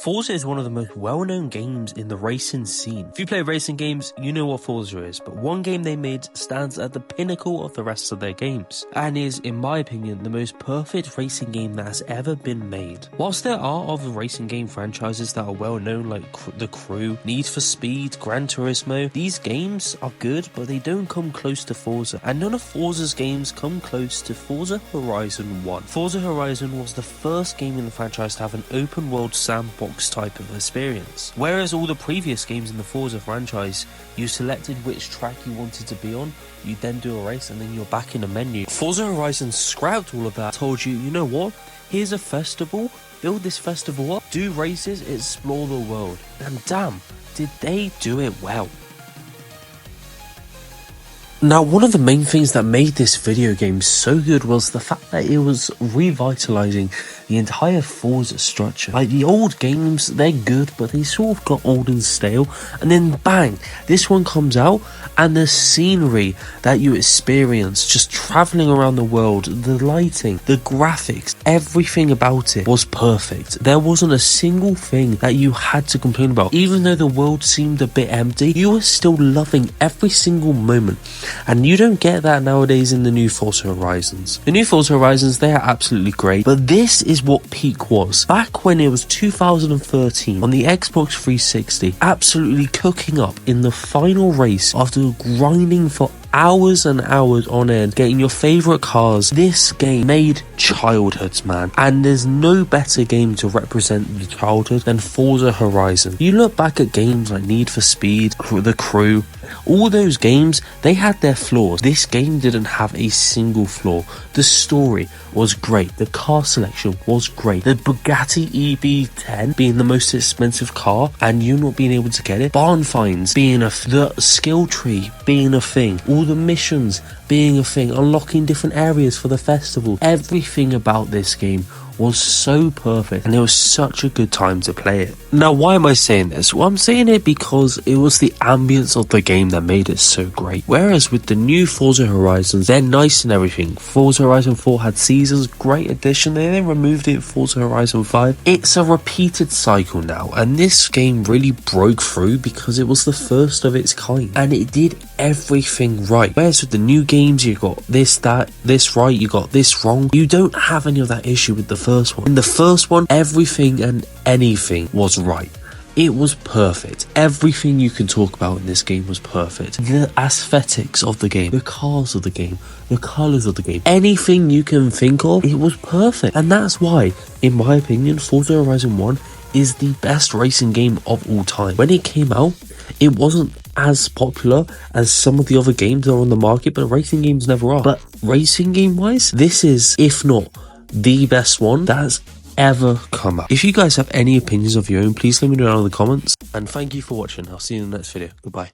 Forza is one of the most well-known games in the racing scene. If you play racing games, you know what Forza is, but one game they made stands at the pinnacle of the rest of their games, and is, in my opinion, the most perfect racing game that has ever been made. Whilst there are other racing game franchises that are well-known like The Crew, Need for Speed, Gran Turismo, these games are good, but they don't come close to Forza, and none of Forza's games come close to Forza Horizon 1. Forza Horizon was the first game in the franchise to have an open-world sandbox type of experience. Whereas all the previous games in the Forza franchise, you selected which track you wanted to be on, you then do a race, and then you're back in a menu. Forza Horizon scrapped all of that, told you, you know what, here's a festival, build this festival up, do races, explore the world. And damn, did they do it well. Now, one of the main things that made this video game so good was the fact that it was revitalizing the entire Forza structure. Like, the old games, they're good, but they sort of got old and stale, and then bang, this one comes out, and the scenery that you experience just traveling around the world, the lighting, the graphics, everything about it was perfect. There wasn't a single thing that you had to complain about. Even though the world seemed a bit empty, you were still loving every single moment. And you don't get that nowadays in the new Forza Horizons. The new Forza Horizons, they are absolutely great, but this is what peak was. Back when it was 2013 on the Xbox 360, absolutely cooking up in the final race after grinding for hours and hours on end, getting your favorite cars. This game made childhoods, man, and there's no better game to represent the childhood than Forza Horizon. You look back at games like Need for Speed, The Crew, all those games, they had their flaws. This game didn't have a single flaw. The story was great, the car selection was great, the Bugatti EB10 being the most expensive car and you not being able to get it, barn finds being the skill tree being a thing, all the missions being a thing, unlocking different areas for the festival. Everything about this game was so perfect, and it was such a good time to play it. Now, why am I saying this? Well, I'm saying it because it was the ambience of the game that made it so great. Whereas with the new Forza Horizons, they're nice and everything. Forza Horizon 4 had seasons, great addition. They then removed it in Forza Horizon 5. It's a repeated cycle now, and this game really broke through because it was the first of its kind, and it did everything right. Whereas with the new games, you got this right, you got this wrong. You don't have any of that issue with the first one. In the first one, everything and anything was right. It was perfect. Everything you can talk about in this game was perfect. The aesthetics of the game, the cars of the game, the colours of the game, anything you can think of, it was perfect. And that's why, in my opinion, Forza Horizon 1 is the best racing game of all time. When it came out, it wasn't as popular as some of the other games that are on the market, but racing games never are. But racing game wise, this is, if not the best one that has ever come up. If you guys have any opinions of your own, please let me know down in the comments, and thank you for watching. I'll see you in the next video. Goodbye.